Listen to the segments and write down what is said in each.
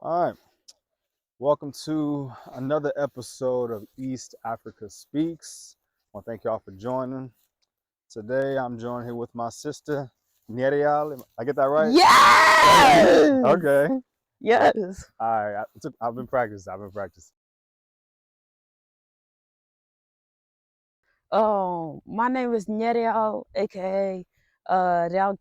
All right, welcome to another episode of East Afrika Speaks. I want to thank y'all for joining. Today, I'm joined here with my sister, Niyarial. I get that right? Yes. Okay. Yes. All right. I've been practicing. My name is Niyarial, aka Real.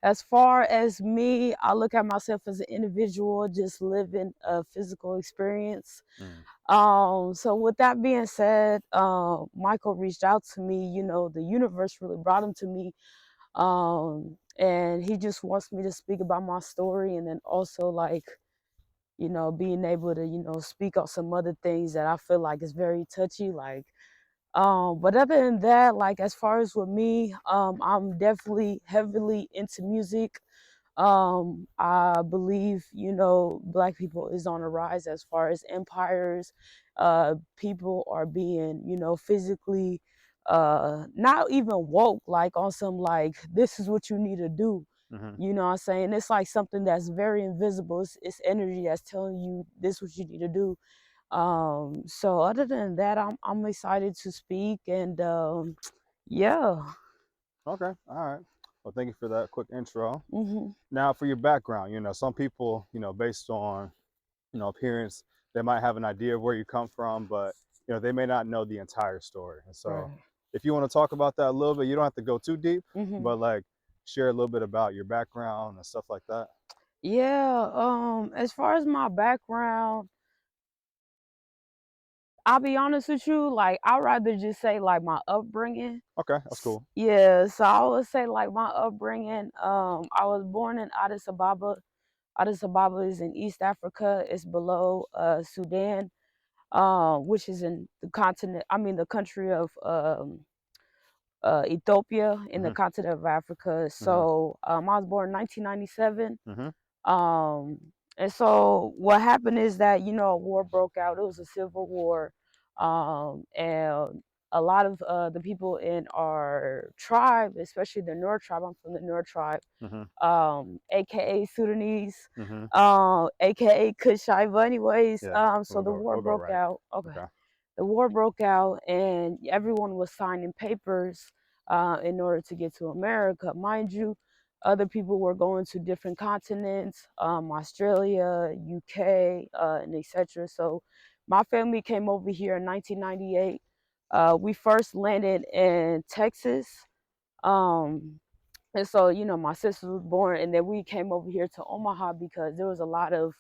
As far as me, I look at myself as an individual just living a physical experience. Mm. So with that being said, Michael reached out to me. The universe really brought him to me. And he just wants me to speak about my story, and then also like being able to, speak on some other things that I feel like is very touchy. But other than that, like as far as with me, I'm definitely heavily into music. I believe, Black people is on a rise as far as empires. People are being, physically, not even woke, like on some like this is what you need to do. Mm-hmm. You know what I'm saying? It's like something that's very invisible. It's energy that's telling you this what you need to do. So other than that, I'm excited to speak and yeah. Okay. All right. Well, thank you for that quick intro. Hmm. Now, for your background, some people, based on, appearance, they might have an idea of where you come from, but, they may not know the entire story. And so, Right. if you want to talk about that a little bit, you don't have to go too deep, Hmm. but like share a little bit about your background and stuff like that. Yeah. As far as my background, I'll be honest with you. Like, I'd rather just say like my upbringing. Okay, that's cool. Yeah. So I would say like my upbringing. I was born in Addis Ababa. Addis Ababa is in East Africa. It's below Sudan, which is in the continent. I mean, the country of Ethiopia in the Mm-hmm. continent of Africa. Mm-hmm. So I was born in 1997. Mm-hmm. And so what happened is that, a war broke out. It was a civil war. And a lot of the people in our tribe, especially the Nur tribe, I'm from the Nur tribe, Mm-hmm. aka Sudanese, Mm-hmm. aka Kushaiba anyways. Yeah, So the war we'll go broke right. out. Okay. Okay. The war broke out and everyone was signing papers in order to get to America. Mind you, other people were going to different continents, Australia, UK, and etc. So my family came over here in 1998. We first landed in Texas. Um, and so, my sister was born, and then we came over here to Omaha because there was a lot of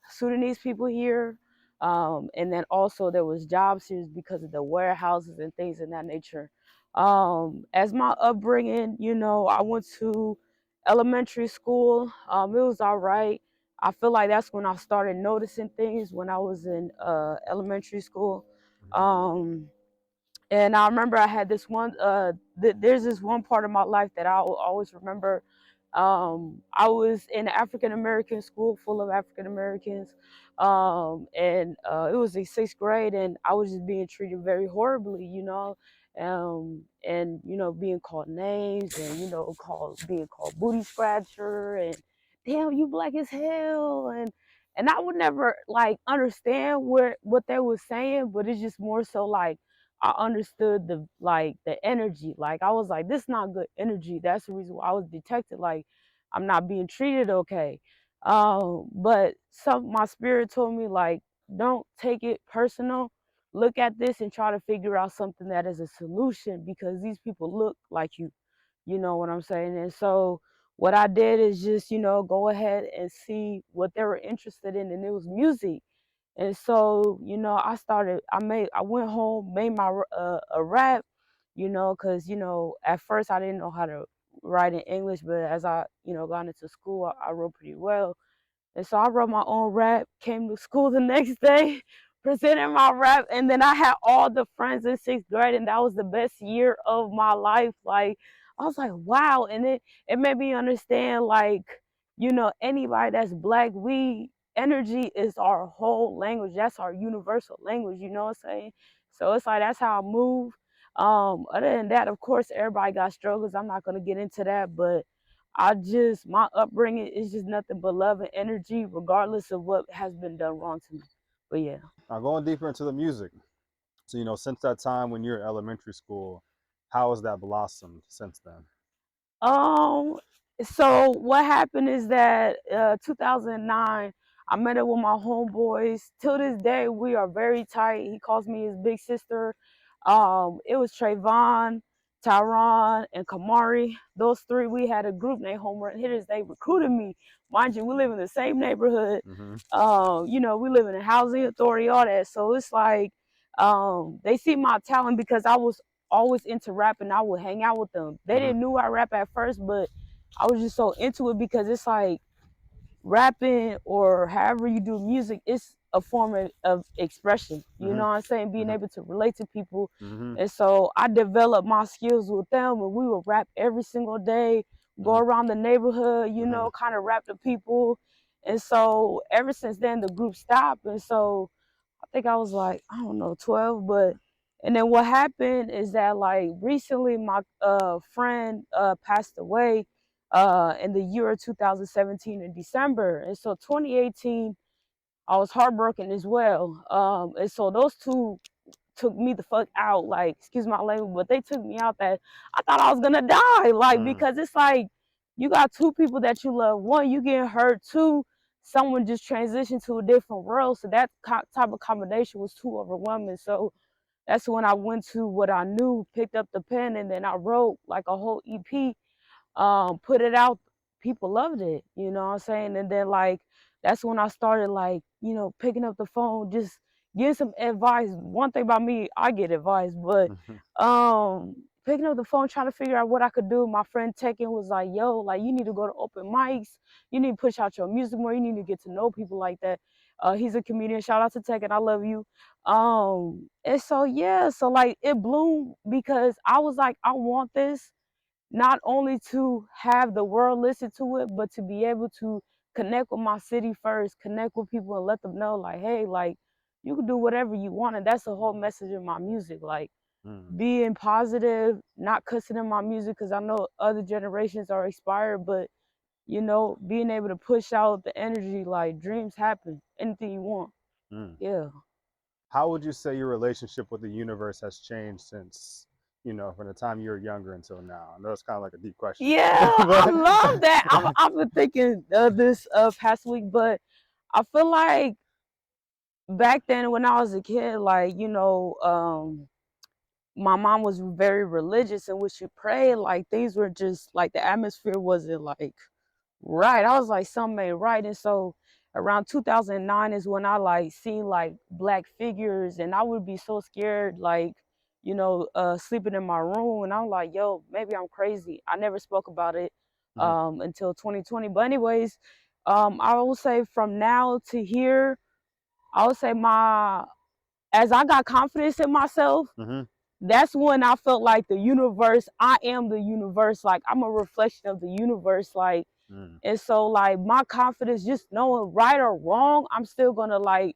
Sudanese people here. And then also there was jobs here because of the warehouses and things of that nature. As my upbringing, I went to elementary school. It was all right. I feel like that's when I started noticing things when I was in elementary school. Mm-hmm. Um, and I remember I had this one. There's this one part of my life that I will always remember. I was in an African American school full of African Americans, and it was in sixth grade, and I was just being treated very horribly, and being called names, and being called booty scratcher, and damn, you black as hell, and I would never like understand what they were saying, but it's just more so like I understood the energy. Like I was like, this is not good energy. That's the reason why I was detected. Like I'm not being treated okay. But some my spirit told me like, don't take it personal. Look at this and try to figure out something that is a solution because these people look like you. You know what I'm saying? And so what I did is just, go ahead and see what they were interested in, and it was music. And so, I went home, made my a rap, because at first I didn't know how to write in English, but as I got into school, I wrote pretty well. And so I wrote my own rap, came to school the next day, presented my rap, and then I had all the friends in sixth grade, and that was the best year of my life. Like I was like, wow, and it made me understand, like, anybody that's black, we energy is our whole language. That's our universal language. You know what I'm saying? So it's like that's how I move. Other than that, of course, everybody got struggles. I'm not gonna get into that, but my upbringing is just nothing but love and energy, regardless of what has been done wrong to me. But yeah. Now, going deeper into the music. So, since that time when you're in elementary school, how has that blossomed since then? Um, so what happened is that 2009, I met up with my homeboys. Till this day, we are very tight. He calls me his big sister. It was Trayvon, Tyron, and Kamari. Those three, we had a group named Home Run Hitters. They recruited me. Mind you, we live in the same neighborhood. Mm-hmm. We live in a housing authority, all that. So it's like they see my talent because I was always into rap and I would hang out with them. They Mm-hmm. didn't knew I rap at first, but I was just so into it because it's like rapping or however you do music, it's a form of expression. You Mm-hmm. know what I'm saying? Being Mm-hmm. able to relate to people. Mm-hmm. And so I developed my skills with them and we would rap every single day, go Mm-hmm. around the neighborhood, Mm-hmm. kind of rap to people. And so ever since then the group stopped. And so I think I was like, I don't know, 12, but and then what happened is that like recently my friend passed away in the year of 2017 in December. And so 2018 I was heartbroken as well. And so those two took me the fuck out, like, excuse my language, but they took me out that I thought I was gonna die. Like, Mm-hmm. because it's like you got two people that you love. One, you getting hurt. Two, someone just transitioned to a different world. So that type of combination was too overwhelming. So that's when I went to what I knew, picked up the pen, and then I wrote like a whole EP, put it out. People loved it, you know what I'm saying? And then like that's when I started like, picking up the phone, just getting some advice. One thing about me, I get advice, but Mm-hmm. picking up the phone, trying to figure out what I could do. My friend Tekken was like, yo, like you need to go to open mics, you need to push out your music more, you need to get to know people like that. He's a comedian. Shout out to Tekken, I love you. And so yeah, so like it bloomed because I was like, I want this not only to have the world listen to it, but to be able to connect with my city first, connect with people and let them know like, hey, like you can do whatever you want. And that's the whole message in my music. Like Mm-hmm. being positive, not cussing in my music because I know other generations are expired, but being able to push out the energy, like dreams happen, anything you want. Mm-hmm. Yeah. How would you say your relationship with the universe has changed since, from the time you were younger until now? I know it's kind of like a deep question, Yeah, I but love that. I've been thinking this past week, but I feel like back then when I was a kid, like, my mom was very religious and when she prayed, like things were just like the atmosphere wasn't like right. I was like, something ain't right. And so around 2009 is when I like seen like black figures and I would be so scared, like, sleeping in my room. And I'm like, yo, maybe I'm crazy. I never spoke about it mm-hmm. until 2020. But anyways, I will say from now to here, I would say as I got confidence in myself, Mm-hmm. that's when I felt like the universe, I am the universe. Like I'm a reflection of the universe. Like, Mm-hmm. and so like my confidence, just knowing right or wrong, I'm still gonna like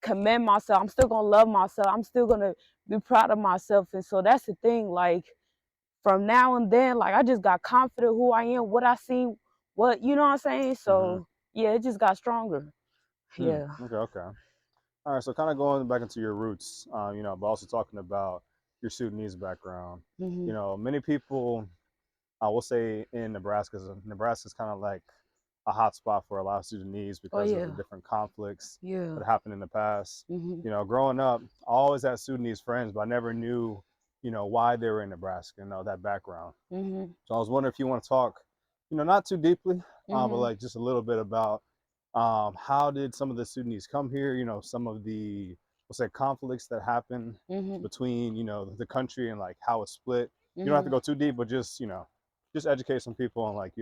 commend myself. I'm still gonna love myself. I'm still gonna be proud of myself. And so that's the thing. Like from now and then, like I just got confident who I am, what I see, what you know what I'm saying? Mm-hmm. So yeah, it just got stronger. Mm. Yeah. Okay, okay. All right, so kind of going back into your roots, but also talking about your Sudanese background. Hmm. Many people, I will say, in Nebraska, Nebraska's kind of like a hot spot for a lot of Sudanese Oh because of the yeah. different conflicts Yeah. that happened in the past. Hmm. Growing up, I always had Sudanese friends, but I never knew, why they were in Nebraska, that background. Hmm. So I was wondering if you want to talk, not too deeply, but Hmm. like just a little bit about how did some of the Sudanese come here? Some of the, let's say, conflicts that happened Hmm. between, the country and like how it's split. You don't have to Hmm. go too deep, but just educate some people on like,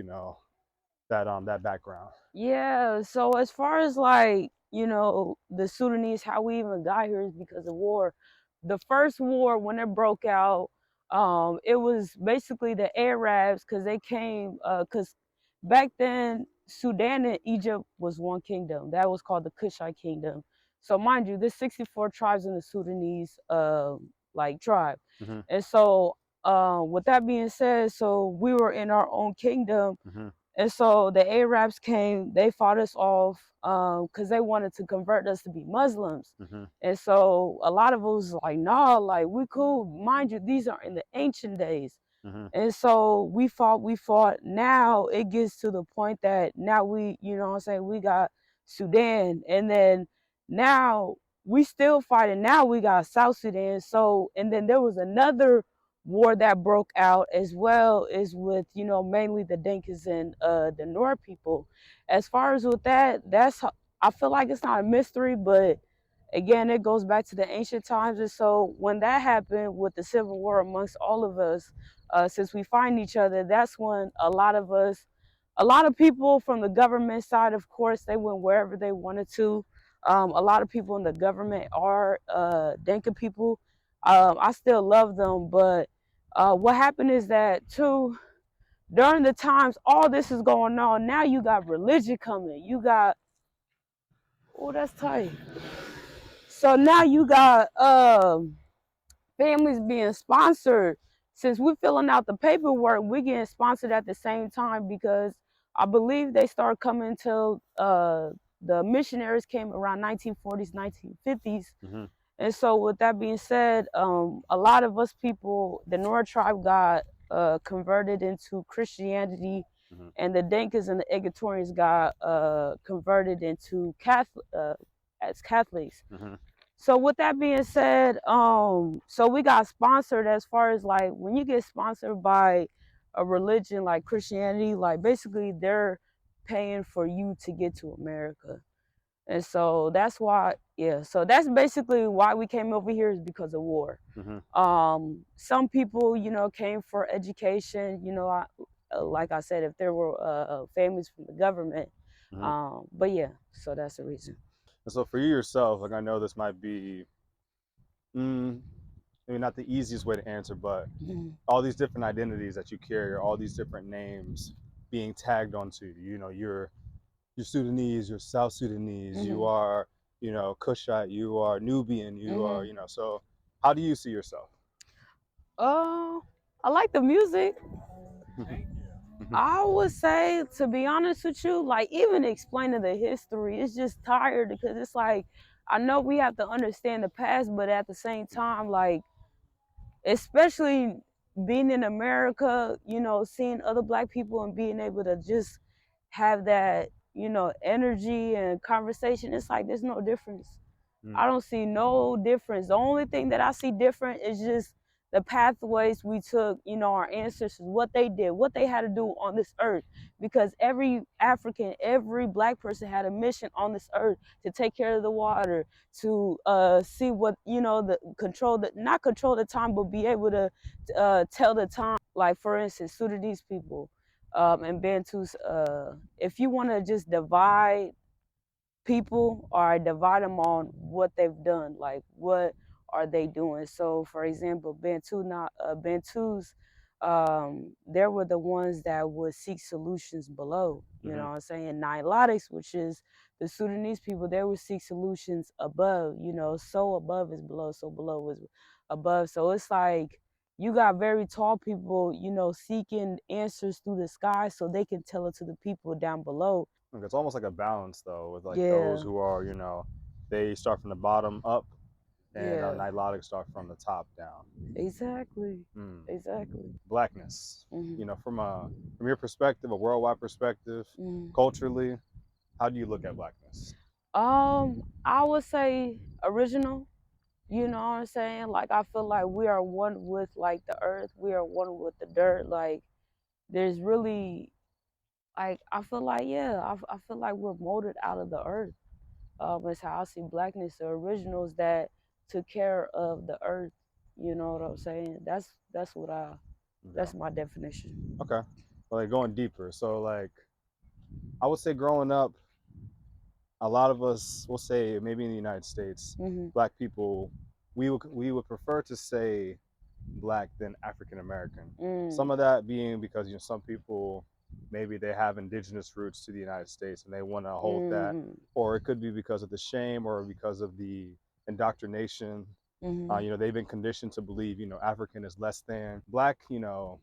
that background. Yeah, so as far as like, the Sudanese, how we even got here is because of war. The first war when it broke out, it was basically the Arabs because they came, because back then Sudan and Egypt was one kingdom. That was called the Kushite Kingdom. So mind you, there's 64 tribes in the Sudanese like tribe. Mm-hmm. And so with that being said, so we were in our own kingdom, Mm-hmm. and so the Arabs came, they fought us off because they wanted to convert us to be Muslims. Mm-hmm. And so a lot of us was like, nah, like we cool. Mind you, these are in the ancient days. Mm-hmm. And so we fought. Now it gets to the point that now we, you know what I'm saying, we got Sudan. And then now we still fighting. Now we got South Sudan. So, and then there was another war that broke out as well, is with, you know, mainly the Dinkas and the North people. As far as with that, I feel like it's not a mystery, but again, it goes back to the ancient times. And so when that happened with the civil war amongst all of us, since we find each other, that's when a lot of us, a lot of people from the government side, of course, they went wherever they wanted to. A lot of people in the government are Dinka people. I still love them, but what happened is that too, during the times all this is going on, now you got religion coming. You got, oh, that's tight. So now you got families being sponsored. Since we're filling out the paperwork, we're getting sponsored at the same time, because I believe they started coming till the missionaries came around 1940s, 1950s. Mm-hmm. And so with that being said, a lot of us people, the North tribe got converted into Christianity, Mm-hmm. and the Dinkas and the Egatorians got converted into Catholic as Catholics. Mm-hmm. So with that being said, so we got sponsored. As far as like when you get sponsored by a religion like Christianity, like basically they're paying for you to get to America. And so that's why, yeah. So that's basically why we came over here, is because of war. Mm-hmm. Some people, you know, came for education. You know, like I said, if there were families from the government. Mm-hmm. But yeah, so that's the reason. And so for you yourself, like I know this might be mm, maybe not the easiest way to answer, but Mhm. all these different identities that you carry, or all these different names being tagged onto you. You know, you're Sudanese, you're South Sudanese, you Mhm. are, you know, Kushite, you are Nubian, you are, Mhm. you know. So how do you see yourself? Uh, I like the music. Mm-hmm. I would say, to be honest with you, like even explaining the history, it's just tired, because it's like I know we have to understand the past, but at the same time, like especially being in America, you know, seeing other black people and being able to just have that, you know, energy and conversation, it's like there's no difference. Mm-hmm. I don't see no difference. The only thing that I see different is just the pathways we took, you know, our ancestors, what they did, what they had to do on this earth. Because every African, every black person had a mission on this earth to take care of the water, to see what, you know, the control, the not control the time, but be able to tell the time. Like for instance, Sudanese people and Bantus. If you want to just divide people, or I divide them on what they've done, like what are they doing. So for example, Bantus, there were the ones that would seek solutions below, you know Mm-hmm. what I'm saying. Nilotics, which is the Sudanese people, they would seek solutions above, you know, so above is below, so below is above. So it's like you got very tall people, you know, seeking answers through the sky so they can tell it to the people down below. Like, it's almost like a balance though, with like those Yeah. who are, you know, they start from the bottom up, and Yeah, Nilotic start from the top down. exactly, Mm. exactly. Blackness, Hmm. you know, from your perspective, a worldwide perspective, Hmm. culturally, how do you look at blackness? I would say original. You know what I'm saying? Like I feel like we are one with like the earth. We are one with the dirt. Like there's really, like I feel like, yeah, I feel like we're molded out of the earth. It's how I see blackness. The originals that took care of the earth. You know what I'm saying? That's what I. Okay. That's my definition. Okay. Well, like going deeper. So like I would say growing up, a lot of us will say maybe in the United States, Hmm. black people, we would prefer to say black than African American. Some Mm. of that being because, you know, some people maybe they have indigenous roots to the United States and they want to hold that, Mm. or it could be because of the shame or because of the indoctrination Mhm. You know, they've been conditioned to believe, you know, African is less than. Black, you know,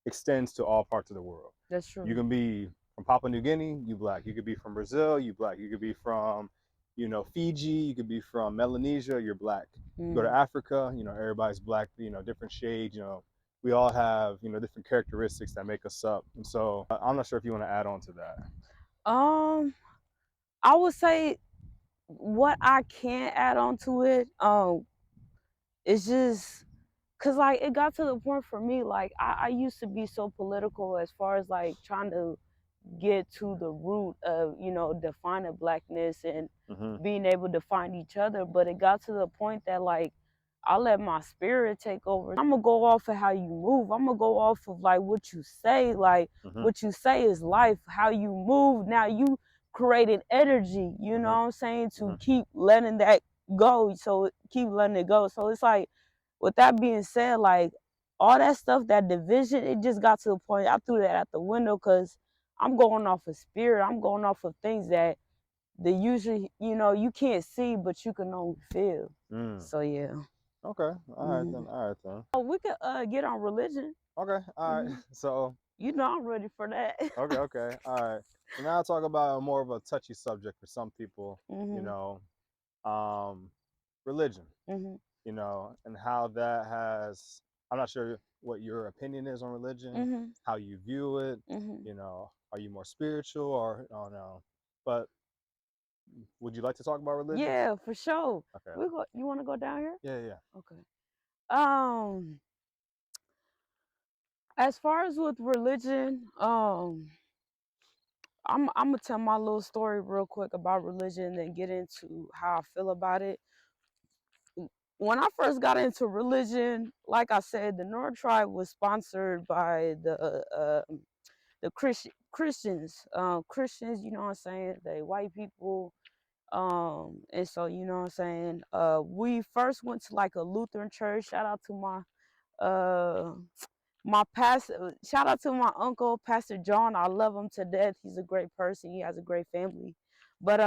extends to all parts of the world. That's You true. can be from Papua New Guinea, you black. You could be from Brazil, you black. You could be from, you know, Fiji. You could be from Melanesia, you're black. You go to Mm. Africa, you know, everybody's black. You know, different shades. You know, we all have, you know, different characteristics that make us up. And so I'm not sure if you want to add on to that. Um, I would say what I can add on to it, it's just cause like it got to the point for me, like I used to be so political as far as like trying to get to the root of, you know, defining blackness and Mm-hmm. being able to find each other. But it got to the point that like I let my spirit take over. I'm gonna go off of how you move. I'm gonna go off of like what you say. Like Mm-hmm. what you say is life. How you move. Now you created energy, you know Mm-hmm. what I'm saying, to Mm-hmm. keep letting that go. So keep letting it go. So it's like, with that being said, like all that stuff, that division, it just got to the point I threw that out the window because I'm going off of spirit. I'm going off of things that the usually, you know, you can't see, but you can only feel. Mm. So yeah. Okay. All right then. Hmm. All right then. Oh, we could get on religion. Okay. All right. Hmm. So You know, I'm ready for that. okay. Okay. All right. So now I'll talk about more of a touchy subject for some people. You Hmm. know, um, religion. Hmm. You know, and how that has. I'm not sure what your opinion is on religion, Hmm. how you view it. Hmm. You know, are you more spiritual or I don't know? But would you like to talk about religion? Yeah, for sure. Okay. We go. You want to go down here? Yeah. Yeah. Okay. Um, as far as with religion, I'm gonna tell my little story real quick about religion and then get into how I feel about it. When I first got into religion, like I said, the North Tribe was sponsored by the Christians. Christians, you know what I'm saying? They white people. And so you know what I'm saying. We first went to like a Lutheran church. Shout out to uh my pastor. Shout out to my uncle, Pastor John. I love him to death. He's a great person. He has a great family. But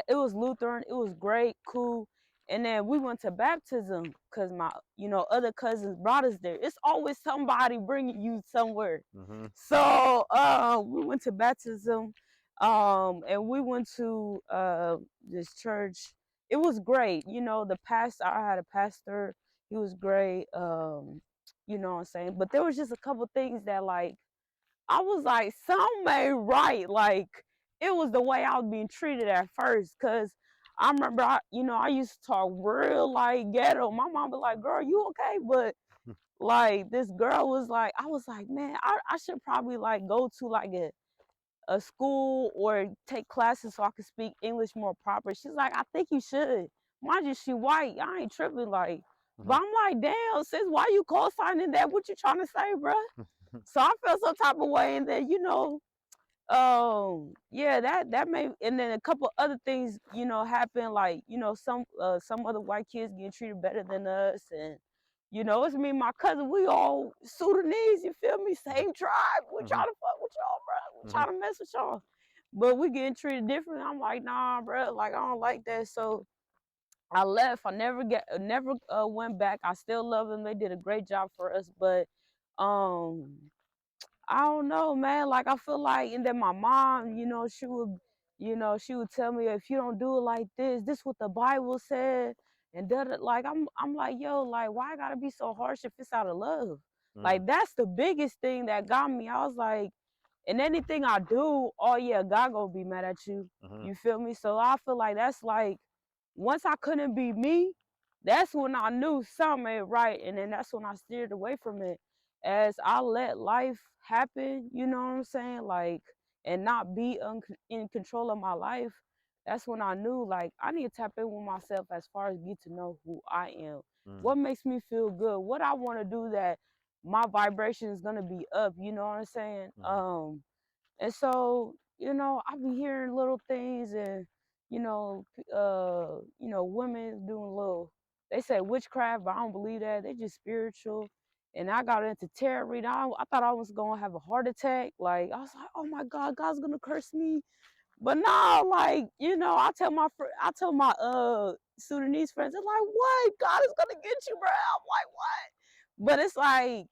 it was Lutheran. It was great, cool. And then we went to baptism because my, you know, other cousins brought us there. It's always somebody bringing you somewhere. Mm-hmm. So we went to baptism, and we went to this church. It was great. You know, the pastor. I had a pastor. He was great. You know what I'm saying. But there was just a couple things that like I was like, some ain't right. Like, it was the way I was being treated at first. Cause I remember, you know, I used to talk real like ghetto. My mom was like, girl, you okay? But like, this girl was like, I was like, man, I should probably like go to like a school or take classes so I could speak English more proper. She's like, I think you should. Mind you, she white. I ain't tripping. Like, but I'm like, damn, sis, why you co-signing that? What you trying to say, bruh? So I felt some type of way, and then you know, yeah, that made, and then a couple other things, you know, happened. Like you know, some other white kids getting treated better than us, and you know, it's me and my cousin. We all Sudanese. You feel me? Same tribe. We Mm-hmm. trying to fuck with y'all, bro. We Mm-hmm. trying to mess with y'all, but we getting treated different. I'm like, nah, bro. Like I don't like that. So I left. I never went back. I still love them. They did a great job for us, but um I don't know, man. Like I feel like, and then my mom, you know, she would tell me if you don't do it like this what the Bible said, and like I'm like, yo, like why I gotta be so harsh if it's out of love? Mm-hmm. Like that's the biggest thing that got me. I was like, and anything I do, oh yeah, God gonna be mad at you. Mm-hmm. You feel me? So I feel like that's like, once I couldn't be me, that's when I knew something ain't right, and then that's when I steered away from it. As I let life happen, you know what I'm saying, like, and not be in control of my life. That's when I knew like I need to tap in with myself as far as get to know who I am, what makes me feel good, what I want to do that my vibration is gonna be up. You know what I'm saying? Mm-hmm. And so, you know, I be hearing little things, and you know, women doing little. They say witchcraft, but I don't believe that. They just spiritual. And I got into tarot reading. I thought I was gonna have a heart attack. Like I was like, oh my God, God's gonna curse me. But no, like, I tell my Sudanese friends, they're like, what? God is gonna get you, bro. I'm like, what? But it's like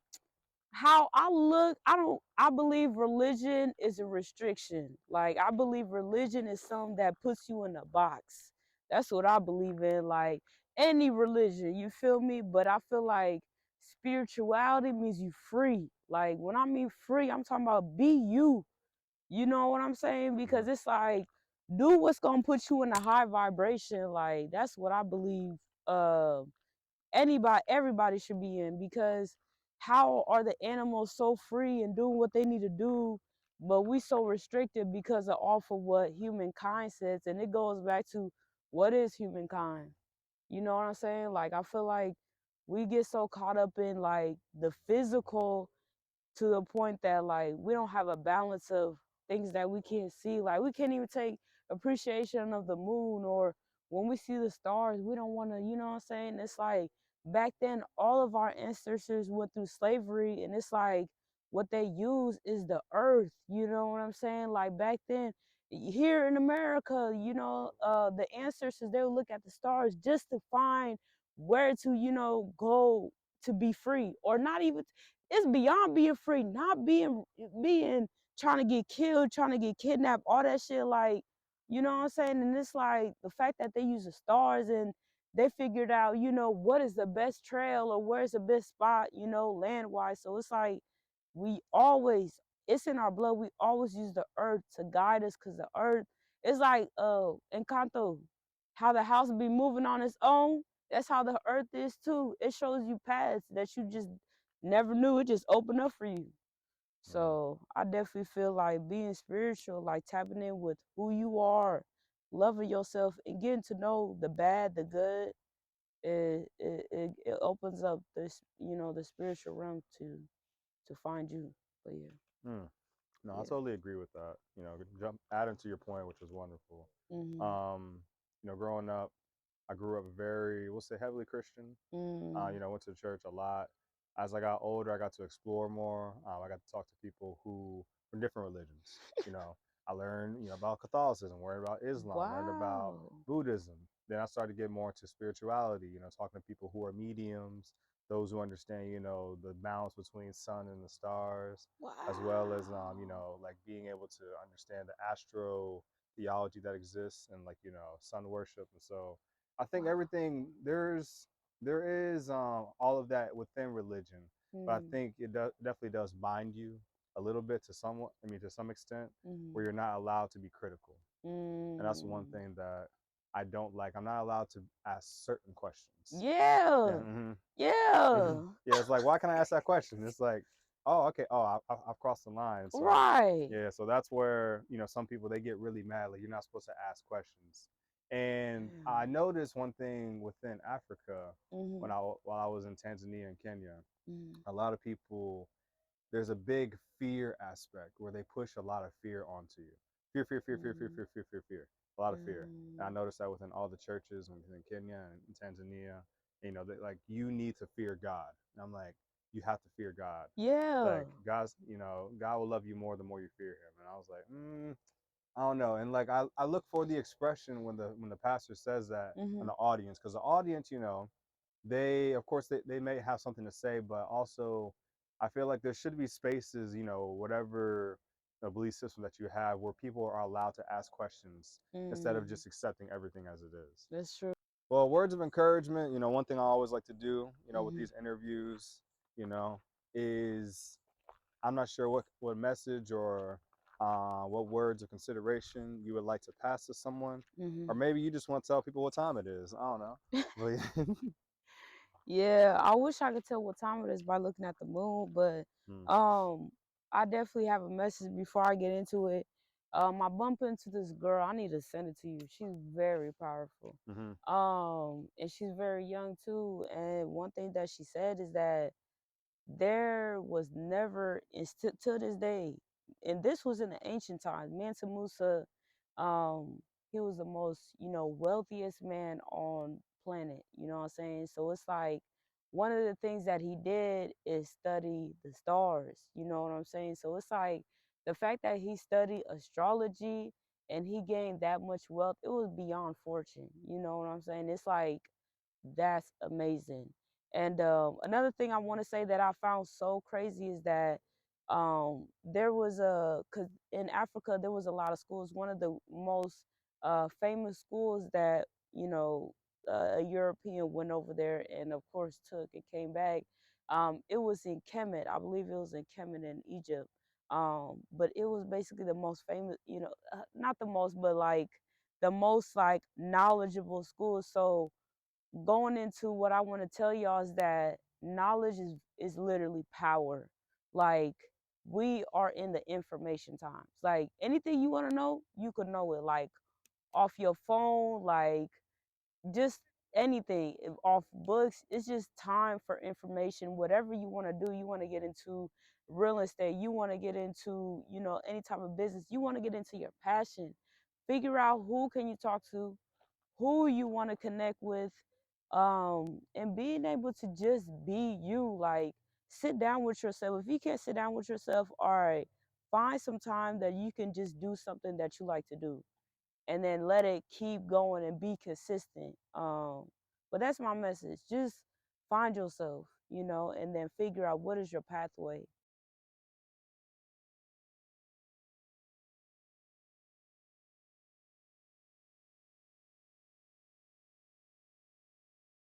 how I look, I believe religion is a restriction. Like, I believe religion is something that puts you in a box. That's what I believe in. Like, any religion, you feel me? But I feel like spirituality means you free. Like, when I mean free, I'm talking about be you. You know what I'm saying? Mm-hmm. Because it's like, do what's gonna put you in a high vibration. Like, that's what I believe. Uh, everybody should be in, because how are the animals so free and doing what they need to do, but we so restricted because of off of what humankind says? And it goes back to, what is humankind? You know what I'm saying? Like, I feel like we get so caught up in like the physical, to the point that like we don't have a balance of things that we can't see. Like, we can't even take appreciation of the moon, or when we see the stars, we don't want to, you know what I'm saying? It's like, back then all of our ancestors went through slavery, and it's like what they use is the earth, you know what I'm saying? Like, back then here in America, the ancestors, they would look at the stars just to find where to, go to be free, or not even, it's beyond being free, not being trying to get killed, trying to get kidnapped, all that shit. Like, you know what I'm saying? And it's like the fact that they use the stars, and they figured out, what is the best trail, or where's the best spot, land wise. So it's like, we always, it's in our blood. We always use the earth to guide us, because the earth is like Encanto, how the house be moving on its own. That's how the earth is too. It shows you paths that you just never knew. It just opened up for you. Mm-hmm. So I definitely feel like being spiritual, like tapping in with who you are, loving yourself, and getting to know the bad, the good. It opens up this, the spiritual realm to find you. But yeah, Mm. No, I yeah. totally agree with that. Adding to your point, which was wonderful. Mhm. Um, growing up, I grew up very, we'll say, heavily Christian. Mm. Went to church a lot. As I got older, I got to explore more. I got to talk to people who from different religions. You know, I learned, about Catholicism, learned about Islam, learned about Wow. Buddhism. Then I started to get more into spirituality. Talking to people who are mediums, those who understand, the balance between sun and the stars, as well as, Wow. like being able to understand the astro theology that exists, and like, sun worship. And so I think Wow. everything there is all of that within religion, but I Mm. think definitely does bind you a little bit to somewhat. I mean, to some extent, Mm. where you're not allowed to be critical, and that's one Mm. thing that I don't like. I'm not allowed to ask certain questions. Yeah, Yeah. Yeah. yeah. It's like, why can I ask that question? It's like, oh, okay, oh, I've crossed the line. So, Right. yeah, so that's where some people they get really mad. Like, you're not supposed to ask questions. And I Damn. noticed one thing within Africa Mhm. while I was in Tanzania and Kenya. Mhm. A lot of people, there's a big fear aspect where they push a lot of fear onto you. Fear, fear, fear, fear, fear, Mhm. fear, fear, fear, fear. A lot of fear. And I Mm. noticed that within all the churches within Kenya and Tanzania. That like you need to fear God. And I'm like, you have to fear God. Yeah. Like God will love you more the more you fear Him. And I was like, I don't know. And like I look for the expression when the pastor says that in Mhm. the audience, because the audience, they of course they may have something to say, but also I feel like there should be spaces, whatever the belief system that you have, where people are allowed to ask questions instead of Mm. just accepting everything as it is. That's true. Well, words of encouragement, one thing I always like to do, with Mhm. these interviews, you know is I'm not sure what message or what words of consideration you would like to pass to someone, or Mhm. maybe you just want to tell people what time it is. I don't know. But Yeah, I wish I could tell what time it is by looking at the moon, but mm, um I definitely have a message before I get into it. I bump into this girl. I need to send it to you. She's very powerful. mm-hmm, And she's very young too. And one thing that she said is that there was never, till this day, and this was in the ancient times, Mansa Musa, um he was the most, wealthiest man on planet, you know what I'm saying? So it's like, one of the things that he did is study the stars, you know what I'm saying? So it's like, the fact that he studied astrology, and he gained that much wealth, it was beyond fortune. You know what I'm saying? It's like, that's amazing. And another thing I want to say that I found so crazy is that there was cause in Africa there was a lot of schools. One of the most famous schools that, you know, a European went over there and of course took and came back. It was in Kemet, I believe it was in Kemet in Egypt. But it was basically the most famous, you know, not the most, but like the most like knowledgeable school. So going into what I want to tell y'all is that knowledge is literally power. Like, we are in the information times. Like, anything you want to know, you could know it. Like, off your phone, like, just anything, off books. It's just time for information. Whatever you want to do, you want to get into real estate, you want to get into, you know, any type of business, you want to get into your passion. Figure out who can you talk to, who you want to connect with, and being able to just be you. Like, sit down with yourself. If you can't sit down with yourself, all right, find some time that you can just do something that you like to do, and then let it keep going and be consistent. But that's my message. Just find yourself, you know, and then figure out what is your pathway.